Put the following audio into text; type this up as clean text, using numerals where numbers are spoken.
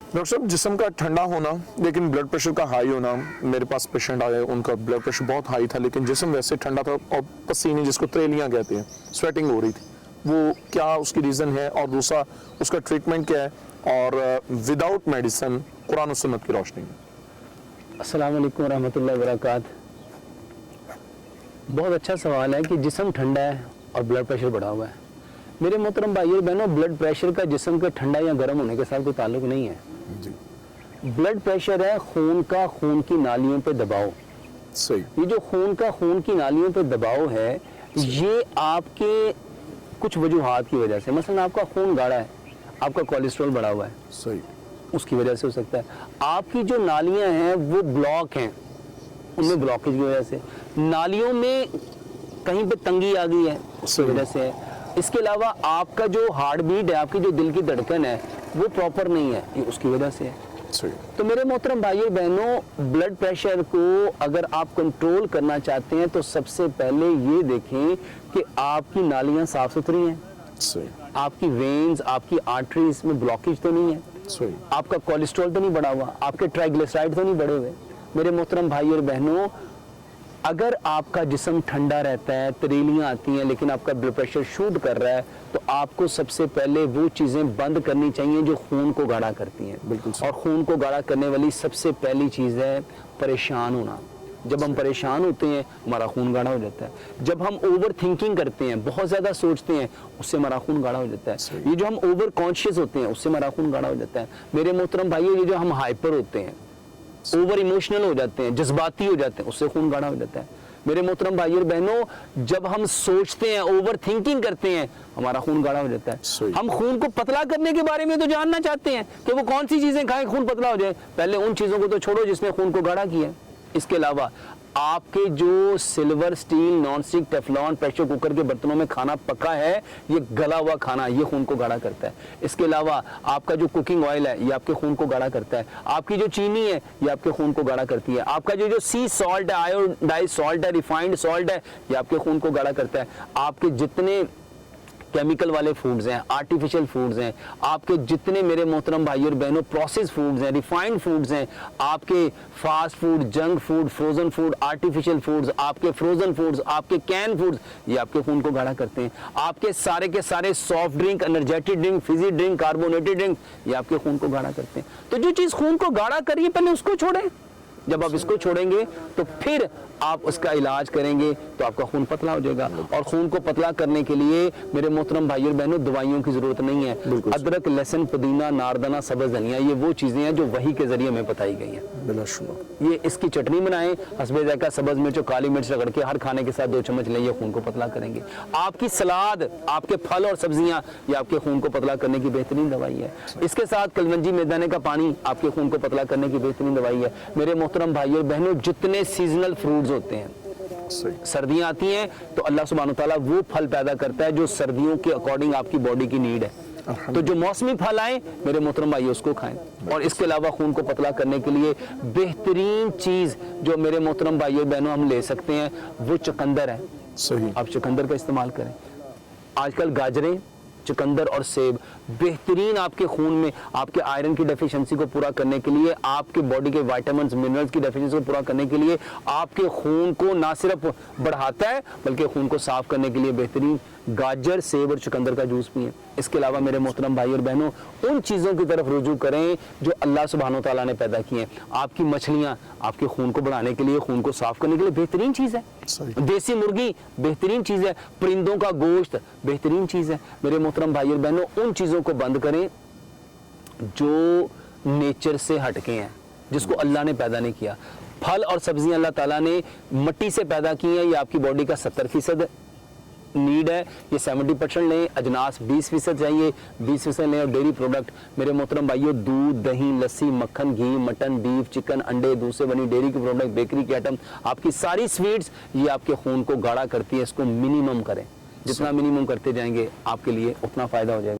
Doctor साहब, जिस्म का ठंडा होना लेकिन ब्लड प्रेशर का हाई होना, मेरे पास पेशेंट आए, उनका ब्लड प्रेशर बहुत हाई था लेकिन जिस्म वैसे ठंडा था और पसीने, जिसको त्रेलियां कहते हैं, स्वेटिंग हो रही थी, वो क्या उसकी रीज़न है और दूसरा उसका ट्रीटमेंट क्या है, और विदाउट मेडिसिन कुरान और सुन्नत की रोशनी में? अस्सलाम वालेकुम रहमतुल्लाहि व बरकातहू। बहुत अच्छा सवाल है कि जिस्म ठंडा है और ब्लड प्रेशर बढ़ा हुआ है। मेरे मोहतरम भाई और बहनों, ब्लड प्रेशर का जिस्म के ठंडा या गर्म होने के साथ कोई ताल्लुक नहीं है जी। ब्लड प्रेशर है खून का खून की नालियों पे दबाव। सही। ये जो खून का खून की नालियों पे दबाव है, ये आपके कुछ वजूहात की वजह से, मसलन आपका खून गाढ़ा है, आपका कोलेस्ट्रॉल बढ़ा हुआ है, सही, उसकी वजह से हो सकता है। आपकी जो नालियां हैं वो ब्लॉक हैं, उनमें ब्लॉकेज की वजह से, नालियों में कहीं पे तंगी आ गई है, उसकी वजह से है। इसके अलावा आपका जो हार्ट बीट है, आपकी जो दिल की धड़कन है, वो प्रॉपर नहीं है, ये उसकी वजह से है। तो मेरे मोहतरम भाइयों बहनों, ब्लड प्रेशर को अगर आप कंट्रोल करना चाहते हैं तो सबसे पहले ये देखें कि आपकी नालियां साफ सुथरी हैं, आपकी वेन्स, आपकी आर्टरीज में ब्लॉकेज तो नहीं है, आपका कोलेस्ट्रॉल तो नहीं बढ़ा हुआ, आपके ट्राइग्लिसराइड तो नहीं बढ़े हुए। मेरे मोहतरम भाई और बहनों, अगर आपका जिस्म ठंडा रहता है, तरेलियां आती हैं, लेकिन आपका ब्लड प्रेशर शूट कर रहा है, तो आपको सबसे पहले वो चीज़ें बंद करनी चाहिए जो खून को गाढ़ा करती हैं। बिल्कुल। और खून को गाढ़ा करने वाली सबसे पहली चीज़ है परेशान होना। जब हम परेशान होते हैं, हमारा खून गाढ़ा हो जाता है। जब हम ओवर थिंकिंग करते हैं, बहुत ज़्यादा सोचते हैं, उससे हमारा खून गाढ़ा हो जाता है। ये जो हम ओवर कॉन्शियस होते हैं, उससे हमारा खून गाढ़ा हो जाता है। मेरे मोहतरम भाइयों, ये जो हम हाइपर होते हैं, ओवर इमोशनल हो जाते हैं, जज्बाती हो जाते हैं, उससे खून गाढ़ा हो जाता है। मेरे मोहतरम भाई और बहनों, जब हम सोचते हैं, ओवर थिंकिंग करते हैं, हमारा खून गाढ़ा हो जाता है। हम खून को पतला करने के बारे में तो जानना चाहते हैं कि वो कौन सी चीजें खाएं खून पतला हो जाए। पहले उन चीजों को तो छोड़ो जिसने खून को गाढ़ा किया। इसके अलावा आपके जो silver, steel, non stick, Teflon, pressure cooker के बर्तनों में खाना पका है, ये गला हुआ खाना, ये खून को गाढ़ा करता है। इसके अलावा आपका जो कुकिंग ऑयल है, ये आपके खून को गाढ़ा करता है। आपकी जो चीनी है, ये आपके खून को गाढ़ा करती है। आपका जो सी सॉल्ट है, आयोडाइज सॉल्ट है, रिफाइंड सॉल्ट है, ये आपके खून को गाढ़ा करता है। आपके जितने केमिकल वाले फूड्स हैं, आर्टिफिशियल फूड्स हैं, आपके जितने मेरे मोहतरम भाई और बहनों प्रोसेस फूड्स हैं, रिफाइंड फूड्स हैं, आपके fast food, junk food, frozen food, artificial foods, आपके फ्रोजन फूड्स, आपके कैन फूड्स, ये आपके खून को गाढ़ा करते हैं। आपके सारे के सारे soft drink, energetic drink, Fiji drink, carbonated drink, ये आपके खून को गाढ़ा करते हैं। तो जो चीज़ खून को गाढ़ा करिए, पहले उसको छोड़ें। जब आप इसको छोड़ेंगे तो फिर आप उसका इलाज करेंगे तो आपका खून पतला हो जाएगा। और खून को पतला करने के लिए मेरे मोहतरम भाई और बहनों, दवाइयों की जरूरत नहीं है। अदरक, लहसुन, पुदीना, नारदाना, सब्ज धनिया, ये वो चीजें हैं जो वही के जरिए हमें बताई गई हैं। ये इसकी चटनी बनाएं, हस्बे जायका सब्ज मिर्च और काली मिर्च रगड़ के हर खाने के साथ 2 चम्मच लें, ये खून को पतला करेंगे। आपकी सलाद, आपके फल और सब्जियां, ये आपके खून को पतला करने की बेहतरीन दवाई है। इसके साथ कलवंजी मैदाने का पानी आपके खून को पतला करने की बेहतरीन दवाई है। मेरे मोहतरम भाई और बहनों, जितने सीजनल फ्रूट्स होते हैं, सर्दियां आती हैं तो अल्लाह सुब्हानो तआला वो फल पैदा करता है जो सर्दियों के अकॉर्डिंग आपकी बॉडी की नीड है। तो जो मौसमी फल आए मेरे मोहतरम भाई, उसको खाएं। और इसके अलावा खून को पतला करने के लिए बेहतरीन चीज जो मेरे मोहतरम भाई और बहनों हम ले सकते हैं, वो चुकंदर है। सही, आप चुकंदर का इस्तेमाल करें। आजकल गाजरें, चुकंदर और सेब बेहतरीन आपके खून में आपके आयरन की डेफिशिएंसी को पूरा करने के लिए, आपके बॉडी के विटामिन्स, मिनरल्स की डेफिशिएंसी को पूरा करने के लिए, आपके खून को ना सिर्फ बढ़ाता है बल्कि खून को साफ करने के लिए बेहतरीन गाजर, सेब और चुकंदर का जूस पिएं। इसके अलावा मेरे मोहतरम भाई और बहनों, उन चीज़ों की तरफ रुजू करें जो अल्लाह सुब्हानो तआला ने पैदा की हैं। आपकी मछलियाँ आपके खून को बढ़ाने के लिए, खून को साफ करने के लिए बेहतरीन चीज़ है। देसी मुर्गी बेहतरीन चीज़ है। परिंदों का गोश्त बेहतरीन चीज़ है। मेरे मोहतरम भाई और बहनों, उन चीज़ों को बंद करें जो नेचर से हटके हैं, जिसको अल्लाह ने पैदा नहीं किया। फल और सब्जियां अल्लाह ताला ने मिट्टी से पैदा की हैं, ये आपकी बॉडी का 70% नीड है, ये 70% लें। अजनास 20% चाहिए, 20% लें। और डेयरी प्रोडक्ट मेरे मोहतरम भाइयों, दूध, दही, लस्सी, मक्खन, घी, मटन, बीफ, चिकन, अंडे, दूध से बनी डेयरी के प्रोडक्ट, बेकरी के आइटम, आपकी सारी स्वीट्स, ये आपके खून को गाढ़ा करती है। इसको मिनिमम करें, जितना मिनिमम करते जाएंगे आपके लिए उतना फायदा हो जाएगा।